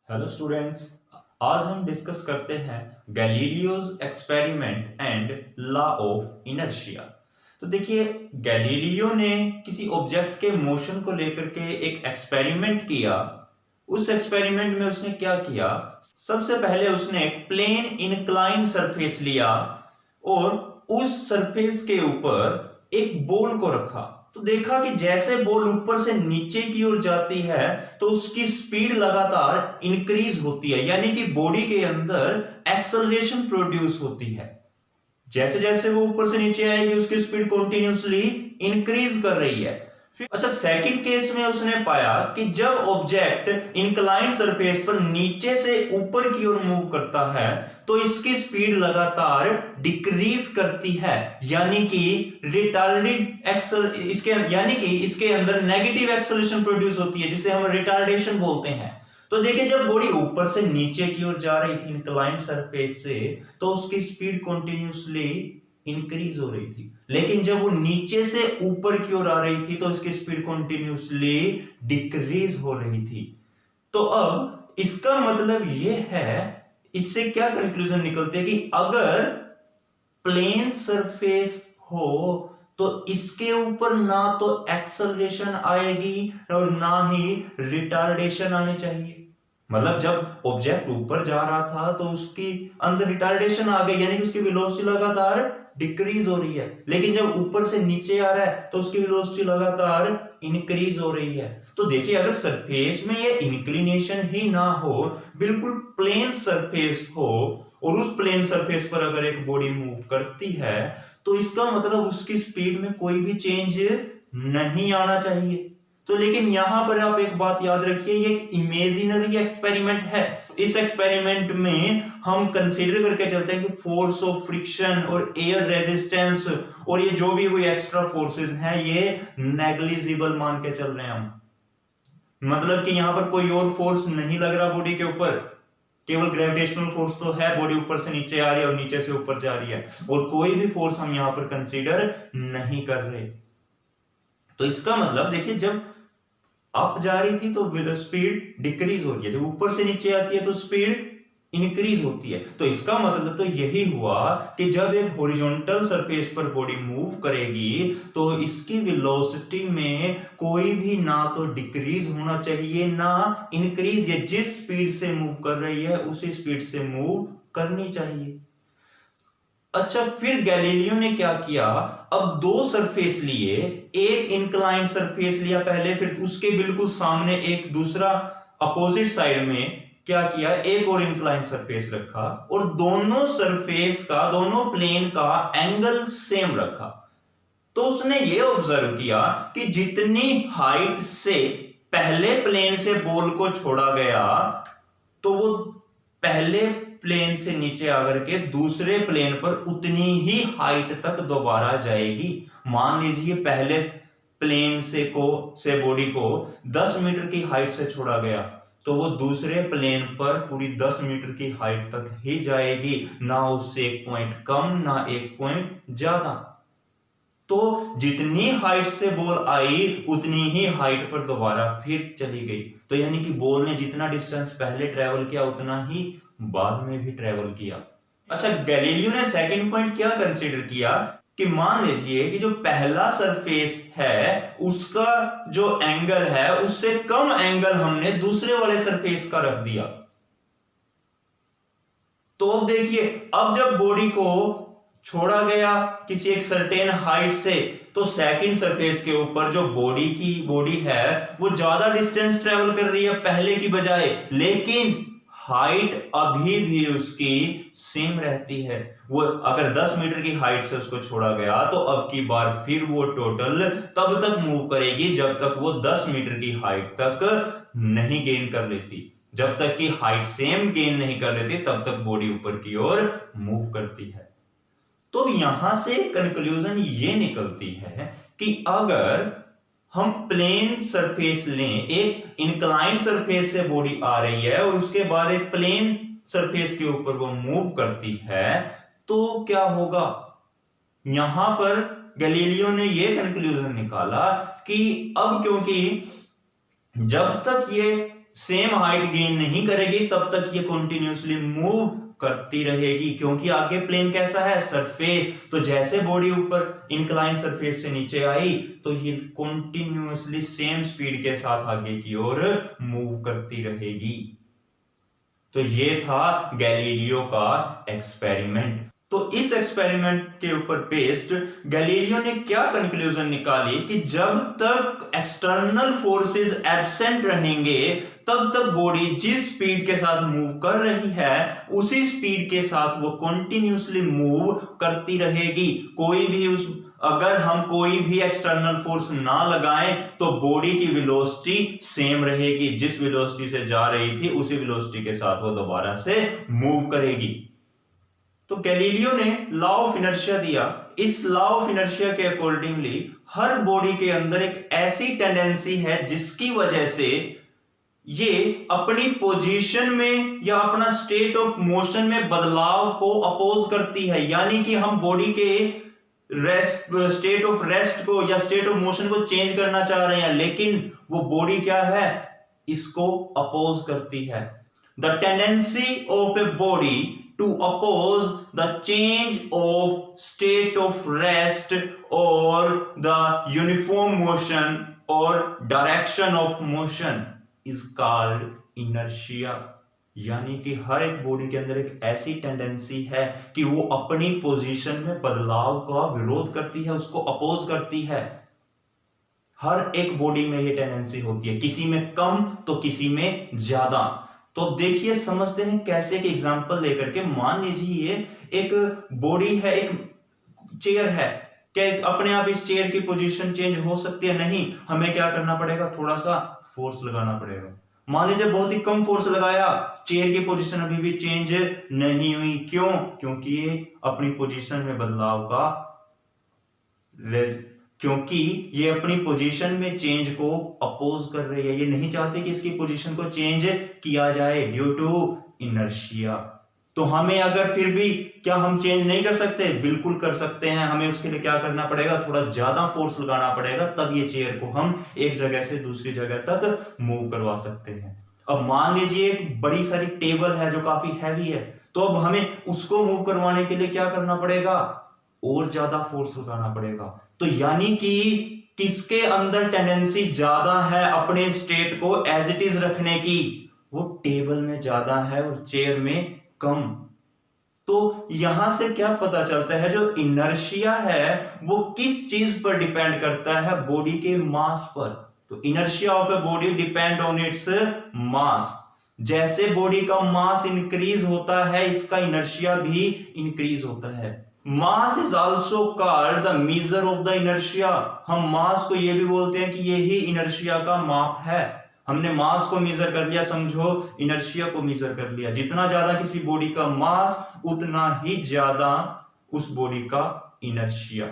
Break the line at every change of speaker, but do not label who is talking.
Hello students. आज हम discuss करते हैं Galileo's experiment and law of inertia. तो देखिए, गैलीलियो ने किसी ऑब्जेक्ट के मोशन को लेकर के एक एक्सपेरिमेंट किया। उस एक्सपेरिमेंट में उसने क्या किया, सबसे पहले उसने एक प्लेन इंक्लाइंड सरफेस लिया और उस सरफेस के ऊपर एक बॉल को रखा। तो देखा कि जैसे बॉल ऊपर से नीचे की ओर जाती है तो उसकी स्पीड लगातार इंक्रीज होती है, यानी कि बॉडी के अंदर एक्सेलरेशन प्रोड्यूस होती है। जैसे जैसे वो ऊपर से नीचे आएगी उसकी स्पीड कॉन्टिन्यूसली इंक्रीज कर रही है। अच्छा, सेकंड केस में उसने पाया कि जब ऑब्जेक्ट इंक्लाइंड सरफेस पर नीचे से ऊपर की ओर मूव करता है तो इसकी स्पीड लगातार डिक्रीज करती है, यानी कि रिटार्डेड एक्सल इसके अंदर नेगेटिव एक्सेलरेशन प्रोड्यूस होती है, जिसे हम रिटार्डेशन बोलते हैं। तो देखिए, जब बॉडी ऊपर से नीचे की ओर जा रही थी इंक्लाइंड सरफेस से तो उसकी स्पीड कंटिन्यूअसली इंक्रीज हो रही थी, लेकिन जब वो नीचे से ऊपर की ओर आ रही थी तो उसकी स्पीड कंटिन्यूअसली डिक्रीज हो रही थी। तो अब इसका मतलब यह है, इससे क्या कंक्लूजन निकलते हैं कि अगर प्लेन सरफेस हो तो इसके ऊपर ना तो एक्सेलरेशन आएगी और ना ही रिटार्डेशन आनी चाहिए। मतलब जब ऑब्जेक्ट ऊपर जा रहा था तो उसकी अंदर रिटार्डेशन आ गई, यानी कि उसकी वेलोसिटी लगातार डिक्रीज हो रही है, लेकिन जब ऊपर से नीचे आ रहा है तो उसकी वेलोसिटी लगातार इंक्रीज हो रही है। तो देखिए, अगर सरफेस में ये इंक्लिनेशन ही ना हो, बिल्कुल प्लेन सरफेस हो और उस प्लेन सरफेस पर अगर एक बॉडी मूव करती है तो इसका मतलब उसकी स्पीड में कोई भी चेंज नहीं आना चाहिए। तो लेकिन यहां पर आप एक बात याद रखिए, ये एक इमेजिनरी एक्सपेरिमेंट है। इस एक्सपेरिमेंट में हम कंसीडर करके चलते हैं कि फोर्स ऑफ फ्रिक्शन और एयर रेजिस्टेंस और ये जो भी कोई एक्स्ट्रा फोर्सेस हैं ये नेग्लिजिबल मान के चल रहे हैं हम। मतलब कि यहां पर कोई और फोर्स नहीं लग रहा बॉडी के ऊपर, केवल ग्रेविटेशनल फोर्स तो है, बॉडी ऊपर से नीचे आ रही है और नीचे से ऊपर जा रही है, और कोई भी फोर्स हम यहां पर कंसीडर नहीं कर रहे। तो इसका मतलब देखिए, जब अप जा रही थी तो स्पीड डिक्रीज हो रही है, जब ऊपर से नीचे आती है तो स्पीड इंक्रीज होती है। तो इसका मतलब तो यही हुआ कि जब एक हॉरिजॉन्टल सरफेस पर बॉडी मूव करेगी तो इसकी वेलोसिटी में कोई भी ना तो डिक्रीज होना चाहिए ना इंक्रीज, या जिस स्पीड से मूव कर रही है उसी स्पीड से मूव करनी चाहिए। अच्छा, फिर गैलीलियो ने क्या किया, अब दो सरफेस लिए, एक इंक्लाइंड सरफेस लिया पहले, फिर उसके बिल्कुल सामने एक दूसरा अपोजिट साइड में क्या किया, एक और इंक्लाइंड सरफेस रखा और दोनों सरफेस का, दोनों प्लेन का एंगल सेम रखा। तो उसने ये ऑब्जर्व किया कि जितनी हाइट से पहले प्लेन से बॉल को छोड़ा गया तो वो पहले प्लेन से नीचे आकर के दूसरे प्लेन पर उतनी ही हाइट तक दोबारा जाएगी। मान लीजिए पहले प्लेन से बॉडी को 10 मीटर की हाइट से छोड़ा गया तो वो दूसरे प्लेन पर पूरी 10 मीटर की हाइट तक ही जाएगी, ना उससे एक पॉइंट कम ना एक पॉइंट ज्यादा। तो जितनी हाइट से बॉल आई उतनी ही हाइट पर दोबारा फिर चली गई। तो यानी कि बॉल ने जितना डिस्टेंस पहले ट्रेवल किया उतना ही बाद में भी ट्रेवल किया। अच्छा, गैलीलियो ने सेकंड पॉइंट क्या कंसीडर किया कि मान लीजिए कि जो पहला सरफेस है उसका जो एंगल है उससे कम एंगल हमने दूसरे वाले सरफेस का रख दिया। तो अब देखिए, अब जब बॉडी को छोड़ा गया किसी एक सर्टेन हाइट से तो सेकंड सरफेस के ऊपर जो बॉडी है वो ज्यादा डिस्टेंस ट्रेवल कर रही है पहले की बजाय, लेकिन हाइट अभी भी उसकी सेम रहती है। वो अगर 10 मीटर की हाइट से उसको छोड़ा गया तो अब की बार फिर वो टोटल तब तक मूव करेगी जब तक वो 10 मीटर की हाइट तक नहीं गेन कर लेती। जब तक कि हाइट सेम गेन नहीं कर लेती तब तक बॉडी ऊपर की ओर मूव करती है। तो यहां से कंक्लूजन ये निकलती है कि अगर हम प्लेन सरफेस लें, एक इंक्लाइंड सरफेस से बॉडी आ रही है और उसके बाद एक प्लेन सरफेस के ऊपर वो मूव करती है तो क्या होगा। यहां पर गैलीलियो ने ये कंक्लूजन निकाला कि अब क्योंकि जब तक ये सेम हाइट गेन नहीं करेगी तब तक ये कंटिन्यूअसली मूव करती रहेगी, क्योंकि आगे प्लेन कैसा है, सरफेस। तो जैसे बॉडी ऊपर इंक्लाइन सरफेस से नीचे आई तो ये कंटिन्यूअसली सेम स्पीड के साथ आगे की ओर मूव करती रहेगी। तो ये था गैलीलियो का एक्सपेरिमेंट। तो इस एक्सपेरिमेंट के ऊपर बेस्ड गैलीलियो ने क्या कंक्लूजन निकाली कि जब तक एक्सटर्नल फोर्सेस एब्सेंट रहेंगे तब तक बॉडी जिस स्पीड के साथ मूव कर रही है उसी स्पीड के साथ वो कंटिन्यूअसली मूव करती रहेगी। अगर हम कोई भी एक्सटर्नल फोर्स ना लगाएं तो बॉडी की वेलोसिटी सेम रहेगी, जिस वेलोसिटी से जा रही थी उसी वेलोसिटी के साथ वो दोबारा से मूव करेगी। तो गैलीलियो ने लॉ ऑफ इनर्शिया दिया। इस लॉ ऑफ इनर्शिया के अकॉर्डिंगली हर बॉडी के अंदर एक ऐसी टेंडेंसी है जिसकी वजह से ये अपनी पोजीशन में या अपना स्टेट ऑफ मोशन में बदलाव को अपोज करती है। यानी कि हम बॉडी के स्टेट ऑफ रेस्ट को या स्टेट ऑफ मोशन को चेंज करना चाह रहे हैं, लेकिन वो बॉडी क्या है, इसको अपोज करती है। The tendency of a body to oppose the change of state of rest or the uniform motion or direction of motion is called inertia। यानी कि हर एक बॉडी के अंदर एक ऐसी टेंडेंसी है कि वो अपनी पोजीशन में बदलाव का विरोध करती है, उसको अपोज करती है। हर एक बॉडी में ये टेंडेंसी होती है, किसी में कम तो किसी में ज्यादा। तो देखिए, समझते हैं कैसे एक एग्जांपल लेकर के। मान लीजिए एक बॉडी है, एक चेयर है, क्या अपने आप इस चेयर की पोजीशन चेंज हो सकती है? नहीं, हमें क्या करना पड़ेगा, थोड़ा सा फोर्स लगाना पड़ेगा। मान लीजिए बहुत ही कम फोर्स लगाया, चेयर की पोजीशन अभी भी चेंज नहीं हुई। क्यों? क्योंकि ये अपनी पोजीशन में बदलाव का क्योंकि ये अपनी पोजीशन में चेंज को अपोज कर रही है, ये नहीं चाहती कि इसकी पोजीशन को चेंज किया जाए ड्यू टू इनर्शिया। तो हमें अगर फिर भी क्या हम चेंज नहीं कर सकते? बिल्कुल कर सकते हैं। हमें उसके लिए क्या करना पड़ेगा, थोड़ा ज्यादा फोर्स लगाना पड़ेगा, तब ये चेयर को हम एक जगह से दूसरी जगह तक मूव करवा सकते हैं। अब मान लीजिए एक बड़ी सारी टेबल है जो काफी हैवी है, तो अब हमें उसको मूव करवाने के लिए क्या करना पड़ेगा, और ज्यादा फोर्स लगाना पड़ेगा। तो यानी कि किसके अंदर टेंडेंसी ज्यादा है अपने स्टेट को एज इट इज रखने की? वो टेबल में ज्यादा है और चेयर में कम। तो यहां से क्या पता चलता है, जो इनर्शिया है वो किस चीज पर डिपेंड करता है, बॉडी के मास पर। तो inertia of a body depend on its mass. जैसे बॉडी का मास इंक्रीज होता है, इसका इनर्शिया भी इंक्रीज होता है। Mass is also called the measure of the inertia. हम मास को ये भी बोलते हैं कि ये ही इनर्शिया का माप है। हमने मास को मेजर कर लिया, समझो इनर्शिया को मेजर कर लिया। जितना ज्यादा किसी बॉडी का मास उतना ही ज्यादा उस बॉडी का इनर्शिया।